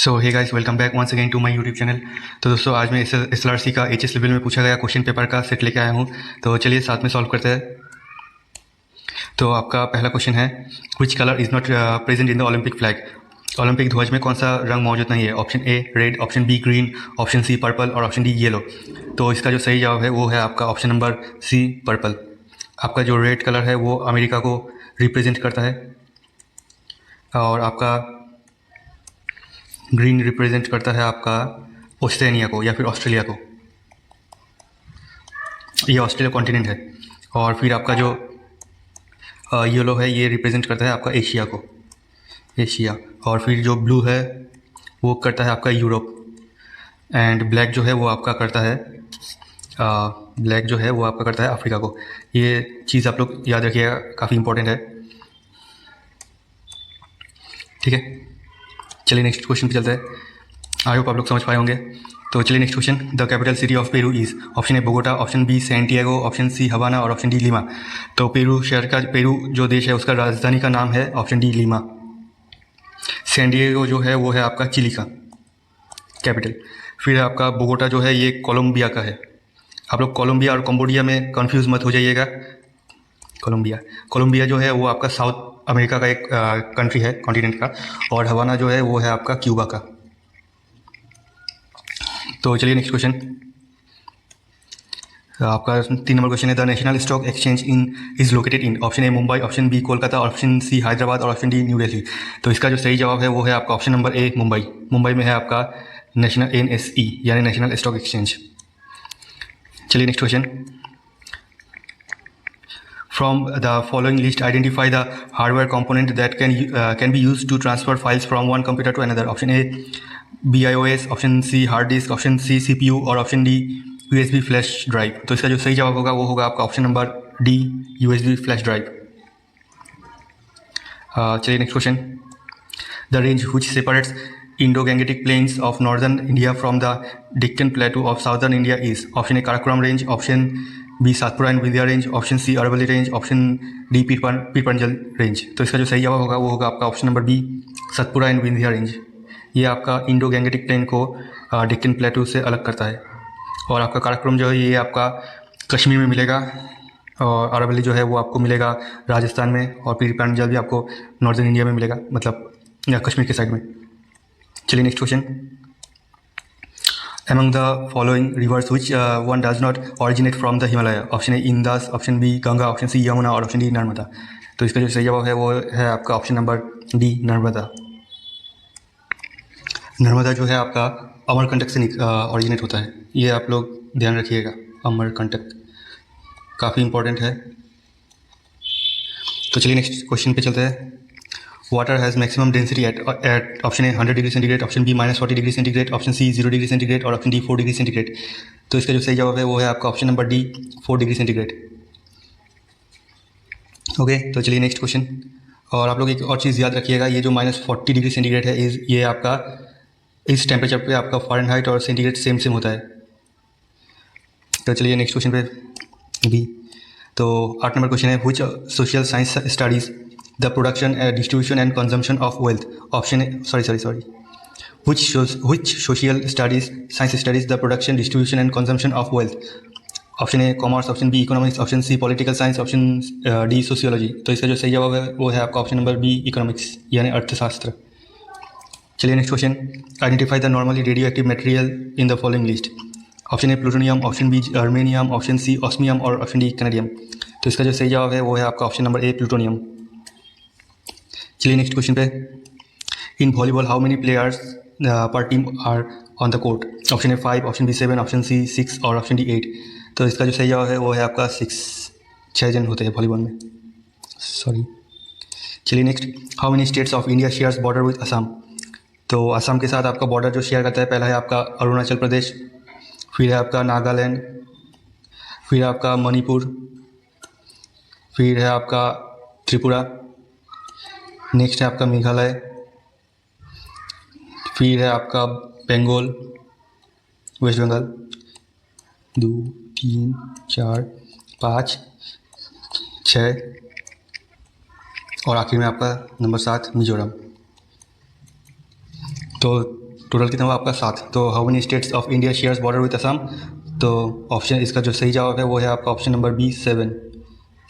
So hey guys, welcome back once again to my YouTube channel. तो दोस्तों, आज मैं SLRC का HS लेवल में पूछा गया क्वेश्चन पेपर का सेट लेके आया हूँ। तो चलिए साथ में सॉल्व करते हैं। तो आपका पहला क्वेश्चन है, which colour is not present in the Olympic flag. Olympic ध्वज में कौन सा रंग मौजूद नहीं है? Option A red, option B green, option C purple और ऑप्शन डी येलो। तो इसका जो सही जवाब है वो है आपका ऑप्शन नंबर सी पर्पल। आपका जो रेड कलर है वो अमेरिका को रिप्रेजेंट करता है और आपका ग्रीन रिप्रेजेंट करता है आपका ओशिनिया को या फिर ऑस्ट्रेलिया को। ये ऑस्ट्रेलिया कॉन्टिनेंट है। और फिर आपका जो येलो है ये रिप्रेजेंट करता है आपका एशिया को, एशिया। और फिर जो ब्लू है वो करता है आपका यूरोप। एंड ब्लैक जो है वो आपका करता है अफ्रीका को। ये चीज़ आप लोग याद रखिएगा, काफ़ी इंपॉर्टेंट है। ठीक है, चलिए नेक्स्ट क्वेश्चन पे चलते हैं। आई होप आप लोग समझ पाए होंगे। तो चलिए next question, the capital city of Peru is. Option A Bogota, option B Santiago, option C Havana और ऑप्शन डी लीमा। तो पेरू जो देश है उसका राजधानी का नाम है ऑप्शन डी लीमा। सैंडिएगो जो है वो है आपका चिली का कैपिटल। फिर आपका बोगोटा जो है ये कोलंबिया का है। आप लोग कोलंबिया और कंबोडिया में कंफ्यूज मत हो जाइएगा। कोलंबिया जो है वो आपका साउथ अमेरिका का एक कंट्री है, कॉन्टिनेंट का। और हवाना जो है वो है आपका क्यूबा का। तो चलिए नेक्स्ट क्वेश्चन, आपका 3 नंबर क्वेश्चन है, the National Stock Exchange is located in. Option A Mumbai, option B Kolkata, option C Hyderabad और ऑप्शन डी न्यू दिल्ली। तो इसका जो सही जवाब है वो है आपका ऑप्शन नंबर ए मुंबई। मुंबई में है आपका नेशनल NSE यानी नेशनल स्टॉक एक्सचेंज। चलिए next question, From the following list, identify the hardware component that can be used to transfer files from one computer to another. Option A BIOS, option C hard disk, option C CPU और option D USB flash drive। तो इसका जो सही जवाब होगा वो होगा आपका option number D USB flash drive। चलिए next question, the range which separates Indo-Gangetic plains of northern India from the Deccan Plateau of southern India is। Option A Karakoram range, option B Satpura and Vindhya range, option C Aravalli range, option D Pir Panjal range. तो इसका जो सही जवाब होगा वो होगा आपका option number B Satpura and Vindhya range. ये आपका इंडो गैंगेटिक प्लेन को डेक्कन प्लेटू से अलग करता है। और आपका काराकोरम जो है ये आपका कश्मीर में मिलेगा और अरवली जो है वो आपको मिलेगा राजस्थान में। और पीरपंजल भी आपको नॉर्दर्न इंडिया में मिलेगा, मतलब कश्मीर के साइड में। चलिए next question, among the following rivers which one does not originate from the Himalaya। Option A Indus, option B Ganga, option C Yamuna और ऑप्शन डी नर्मदा। तो इसका जो सही जवाब है वो है आपका option number D Narmada. Narmada जो है आपका अमरकंटक से ऑरिजिनेट होता है। ये आप लोग ध्यान रखिएगा, अमरकंटक काफ़ी इंपॉर्टेंट है। तो चलिए नेक्स्ट क्वेश्चन पे चलते हैं। Water has maximum density at option A 100 degree centigrade, option B -40 degree centigrade, option C 0 degree centigrade और ऑप्शन डी 4 डिग्री सेंटीग्रेड। तो इसका जो सही जवाब है वो है आपका option number D 4 degree centigrade. Okay, तो चलिए नेक्स्ट क्वेश्चन। और आप लोग एक और चीज़ याद रखिएगा, ये जो -40 डिग्री सेंटीग्रेड है ये आपका इस टेम्परेचर पे आपका फ़ारेनहाइट और सेंटीग्रेड सेम होता है। तो चलिए नेक्स्ट क्वेश्चन पे बी। तो 8 नंबर क्वेश्चन है, which social science studies the production, distribution and consumption of wealth। option which social studies science studies the production, distribution and consumption of wealth। Option A commerce, option B economics, option C political science, option D sociology. तो इसका जो सही जवाब है वो है आपका option number B economics यानी अर्थशास्त्र। चलिए next question, identify the normally radioactive material in the following list. Option A plutonium, option B germanium, option C osmium और ऑप्शन डी कैनेडियम। तो इसका जो सही जवाब है वो है आपका ऑप्शन नंबर ए प्लूटोनियम। चलिए नेक्स्ट क्वेश्चन पे, in volleyball how many players per team are on the court. Option A 5, option B 7, option C 6 और ऑप्शन डी 8। तो इसका जो सही जवाब है वो है आपका 6 जन होते हैं वॉलीबॉल में, सॉरी। चलिए next, how many states of India shares border with Assam. तो असम के साथ आपका बॉर्डर जो शेयर करता है, पहला है आपका अरुणाचल प्रदेश, फिर है आपका नागालैंड, फिर आपका मणिपुर, फिर है आपका त्रिपुरा, नेक्स्ट है आपका मेघालय, फिर है आपका बंगाल, वेस्ट बंगाल। 2 3 4 5 6 और आखिर में आपका नंबर 7 मिजोरम। तो टोटल कितना हुआ आपका 7। तो how many states of India shares border with Assam? तो ऑप्शन इसका जो सही जवाब है वो है आपका ऑप्शन नंबर बी 7,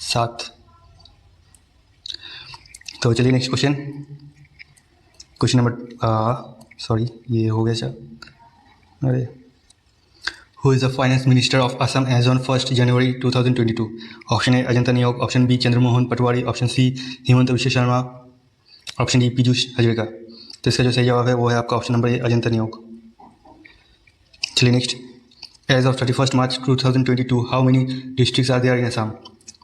7। तो चलिए next question, question number sorry ये हो गया सर। अरे, who is the finance minister of Assam as on 1 January 2022? Option A Ajanta Neog, option B Chandramohan Patowary, option C Himanta Biswa Sarma, option D Piyush Hazarika. तो इसका जो सही जवाब है वो है आपका ऑप्शन नंबर ए अजंता नियोग। चलिए next, as of 31 March 2022 how many districts are there in Assam?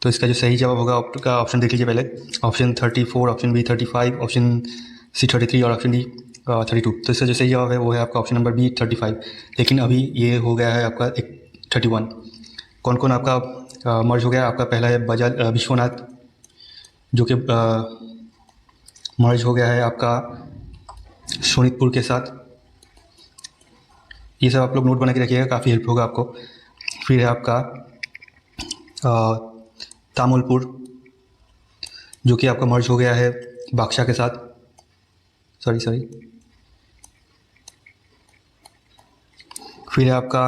तो इसका जो सही जवाब होगा आपका ऑप्शन देख लीजिए पहले, option 34, option B 35, option C 33 और ऑप्शन डी 32। तो इसका जो सही जवाब है वो है आपका ऑप्शन नंबर बी 35। लेकिन अभी ये हो गया है आपका 31। कौन कौन आपका मर्ज हो गया? आपका पहला है विश्वनाथ, जो कि मर्ज हो गया है आपका शोनितपुर के साथ। ये सब आप लोग नोट बना के रखिएगा, काफ़ी हेल्प होगा आपको। फिर है आपका तामुलपुर, जो कि आपका मर्ज हो गया है बक्सा के साथ। सॉरी। फिर है आपका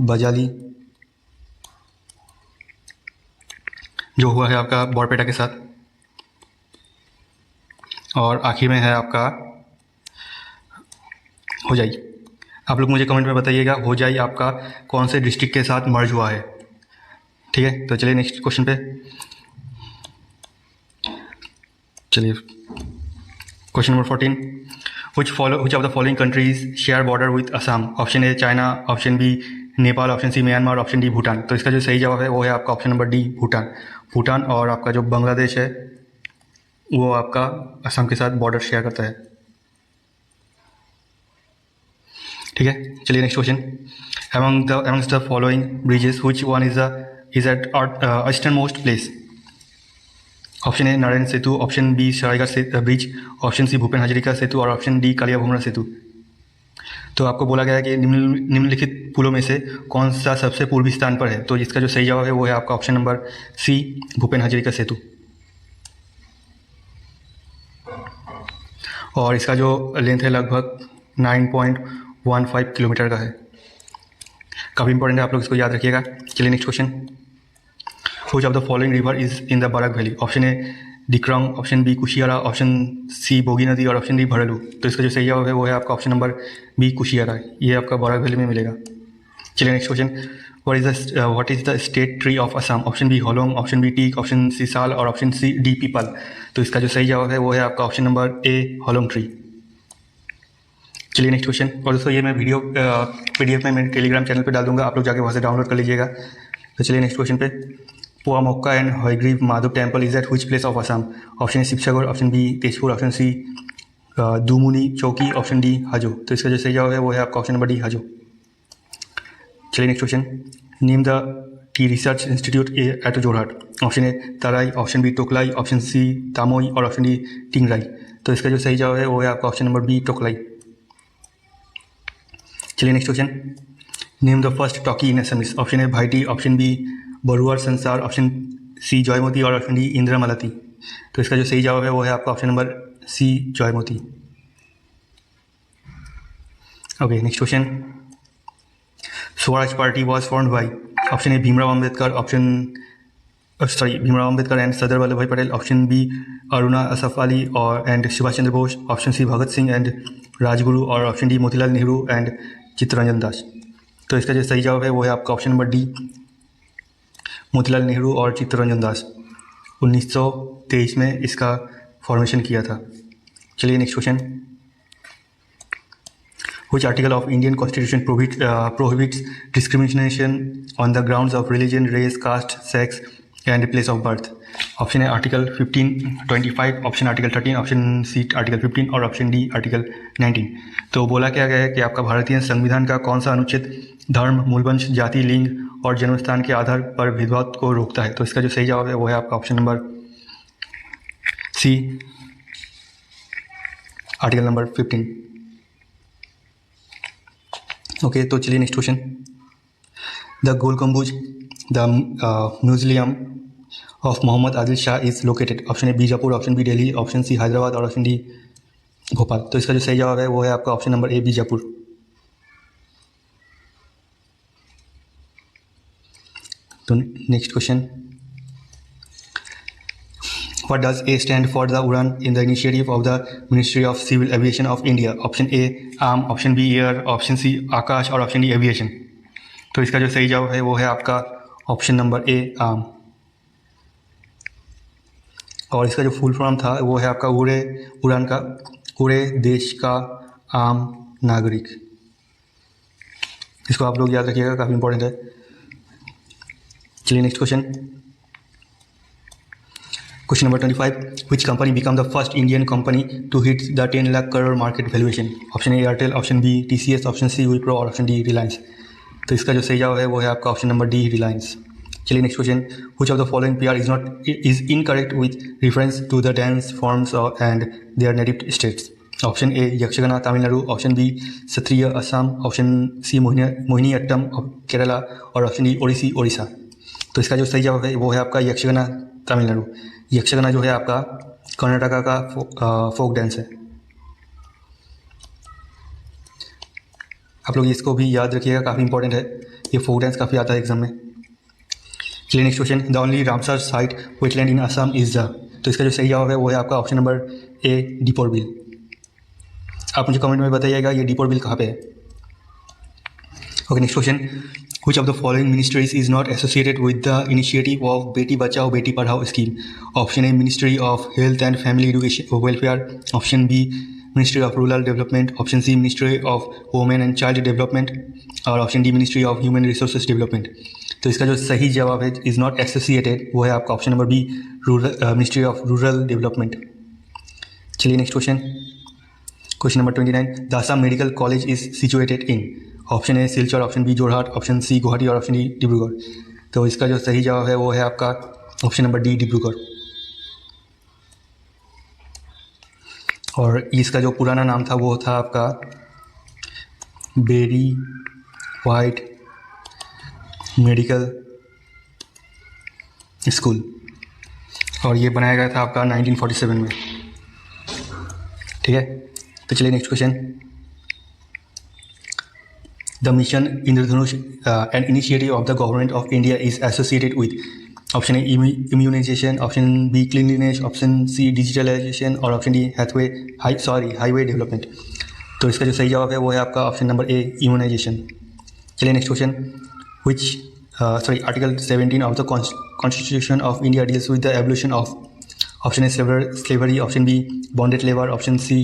बजाली, जो हुआ है आपका बॉरपेटा के साथ। और आखिर में है आपका होजाई। आप लोग मुझे कमेंट में बताइएगा होजाई आपका कौन से डिस्ट्रिक्ट के साथ मर्ज हुआ है, ठीक है। तो चलिए नेक्स्ट क्वेश्चन पे, चलिए question number 14, which of the following countries share border with Assam? Option A China, option B Nepal, option C Myanmar, option D Bhutan. तो इसका जो सही जवाब है वो है आपका ऑप्शन नंबर डी भूटान। और आपका जो बांग्लादेश है वो आपका असम के साथ बॉर्डर शेयर करता है, ठीक है। चलिए next question, amongst the following bridges which one is at eastern most place? Option A Narayan Setu, option B Saraighat bridge, option C Bhupen Hazarika Setu और ऑप्शन डी कालिया भूमरा सेतु। तो आपको बोला गया है कि निम्नलिखित पुलों में से कौन सा सबसे पूर्वी स्थान पर है? तो इसका जो सही जवाब है वो है आपका option number C Bhupen Hazarika Setu. और इसका जो लेंथ है लगभग 9.15 किलोमीटर का है, काफ़ी इंपॉर्टेंट है, आप लोग इसको याद रखिएगा। चलिए next question, which of the following river is in the Barak Valley? Option A Dikrong, option B Kushiyara, option C Bogi नदी और ऑप्शन डी भरलू। तो इसका जो सही जवाब है वो है आपका ऑप्शन नंबर बी कुशियारा, ये आपका बाराक वैली में मिलेगा। चलिए next question, what is the state tree of Assam? Option B hollong, option B teak, option C sal और ऑप्शन सी डी पीपल। तो इसका जो सही जवाब है वो है आपका ऑप्शन नंबर ए होलोंग ट्री। चलिए नेक्स्ट क्वेश्चन, और दोस्तों ये मैं वीडियो PDF में मेरे टेलीग्राम चैनल पर डाल दूंगा, आप लोग जाके वहाँ से डाउनलोड कर लीजिएगा। तो चलिए नेक्स्ट क्वेश्चन पे, Poa Mecca and Hayagriva Madhava temple is at which place of Assam? Option A Sivasagar, option B Tezpur, option C Dumuni Chowki, option D हाजो। तो इसका जो सही जवाब है वो है आपका ऑप्शन नंबर डी हाजो। चलिए next question, name the tea research institute at Jorhat. Option A Terai, option B Tocklai, option C Tamoi और ऑप्शन डी टिंगराई। तो इसका जो सही जवाब है वो है आपका ऑप्शन नंबर बी टोकलाई। चलिए next question, name the first talkie in Assamese. Option A Bhaity, option B Baruar Sansar, option सी जयमती और ऑप्शन डी इंदिरा मलाती। तो इसका जो सही जवाब है वो है आपका option number C Joymoti. Okay next question, Swaraj party was formed by. Option A Bhimrao Ambedkar, Bhimrao Ambedkar and Sardar Vallabhbhai Patel, option B Aruna Asaf Ali और and Subhash Chandra Bose, option C Bhagat Singh and Rajguru और option D Motilal Nehru and Chittaranjan Das. तो इसका जो सही जवाब है वो है आपका option number D Motilal Nehru और चित्तरंजन दास। 1923 में इसका फॉर्मेशन किया था। चलिए next question, which article of Indian Constitution prohibits discrimination on the grounds of religion, race, caste, sex and place of birth? Option है article 15, 25, option article 13, option C article 15 और option D article 19। तो बोला क्या गया है कि आपका भारतीय संविधान का कौन सा अनुच्छेद धर्म, मूलवंश, जाति, लिंग और जन्मस्थान के आधार पर भेदभाव को रोकता है? तो इसका जो सही जवाब है वो है आपका option number C article number 15। Okay तो चलिए next question, the Gol Gumbaz the museum of Mohammad Adil Shah is located. Option A Bijapur, option B Delhi, option C Hyderabad और ऑप्शन डी भोपाल। तो इसका जो सही जवाब है वो है आपका ऑप्शन नंबर ए, बीजापुर। तो next question, What does A stand for the Udan in the initiative of the Ministry of Civil Aviation of India? Option A arm, option B air, option C Akash और option D aviation. तो इसका जो सही जवाब है वो है आपका ऑप्शन नंबर ए, आर्म। और इसका जो फुल फॉर्म था वो है आपका उड़ान का पूरे देश का आम नागरिक। इसको आप लोग याद रखिएगा, काफ़ी इंपॉर्टेंट है। चलिए next question, question number 25, which company become the first Indian company to hit the 10 lakh crore market valuation? Option A Airtel, option B TCS, option C Wipro और ऑप्शन डी रिलायंस। तो इसका जो सही जवाब है वो है आपका ऑप्शन नंबर डी, रिलायंस। चलिए next question, which of the following pair is incorrect with reference to the dance forms and their native states? Option A Yakshagana Tamil Nadu, option B Sattriya Assam, option C Mohiniyattam Kerala और ऑप्शन डी ओडिसी ओडिशा। तो इसका जो सही जवाब है वो है आपका यक्षगाना तमिलनाडु। यक्षगाना जो है आपका कर्नाटका का फोक डांस है। आप लोग इसको भी याद रखिएगा, काफ़ी इंपॉर्टेंट है, ये फोक डांस काफ़ी आता है एग्जाम में। चलिए next question, the only Ramsar site wetland in Assam is the? तो इसका जो सही जवाब है वो है आपका ऑप्शन नंबर ए, दीपोर बिल। आप मुझे कमेंट में बताइएगा ये दीपोर बिल कहाँ पे है। Okay next question, which of the following ministries is not associated with the initiative of Beti Bachao Beti Padhao scheme? Option A, Ministry of Health and Family Education Welfare, option B, Ministry of Rural Development, option C, Ministry of Women and Child Development और option D, Ministry of Human Resources Development। तो इसका जो सही जवाब है is not associated, वो है आपका option number B, ministry of rural development. चलिए next question, question number 29, the Assam medical college is situated in? Option A Silchar, option B Jorhat, option C Guwahati और ऑप्शन डी डिब्रूगढ़। तो इसका जो सही जवाब है वो है आपका ऑप्शन नंबर डी, डिब्रूगढ़। और इसका जो पुराना नाम था वो था आपका बेरी वाइट मेडिकल स्कूल और ये बनाया गया था आपका 1947 में। ठीक है, तो चलिए next question, The mission Indradhanush, an initiative of the government of India, is associated with? Option A, immunization, option B, cleanliness, option C, digitalization और option D, highway development। तो इसका जो सही जवाब है वो है आपका ऑप्शन नंबर ए, इम्यूनाइजेशन। चलिए next question, article 17 of the Constitution of India deals with the abolition of? Option A slavery, option B bonded labor, option C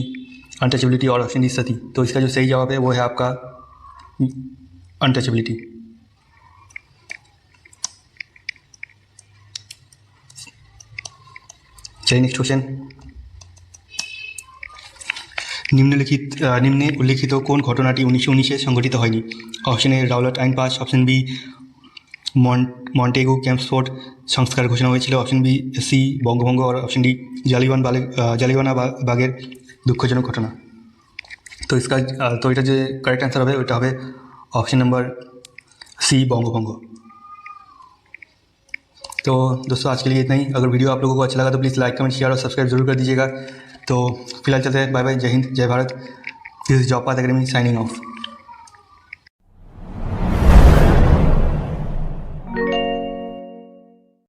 untouchability और ऑप्शन डी सती। तो इसका जो सही जवाब है वो है आपका अनटचेबिलिटी। चलिए नेक्स्ट क्वेश्चन, निम्न उल्लिखित कोन घटनाटी 1919 সংঘটিত হয়নি? অপশন এ রাওলাট আইন পাস, অপশন বি মন্টেগু ক্যাম্পসফোর্ড সংস্কার ঘোষণা হয়েছিল, অপশন বি সি বঙ্গভঙ্গ और ऑप्शन डी জালিয়ানওয়ালা বাগের দুঃখজনক ঘটনা। तो इसका तो এটা যে करेक्ट आंसर হবে ওইটা হবে ऑप्शन नंबर सी, बंगभंग। तो दोस्तों आज के लिए इतना ही। अगर वीडियो आप लोगों को अच्छा लगा तो प्लीज़ लाइक, कमेंट, शेयर और सब्सक्राइब जरूर कर दीजिएगा। तो फिलहाल चलते हैं, बाय बाय, जय हिंद, जय Bharat. This is job path academy signing off.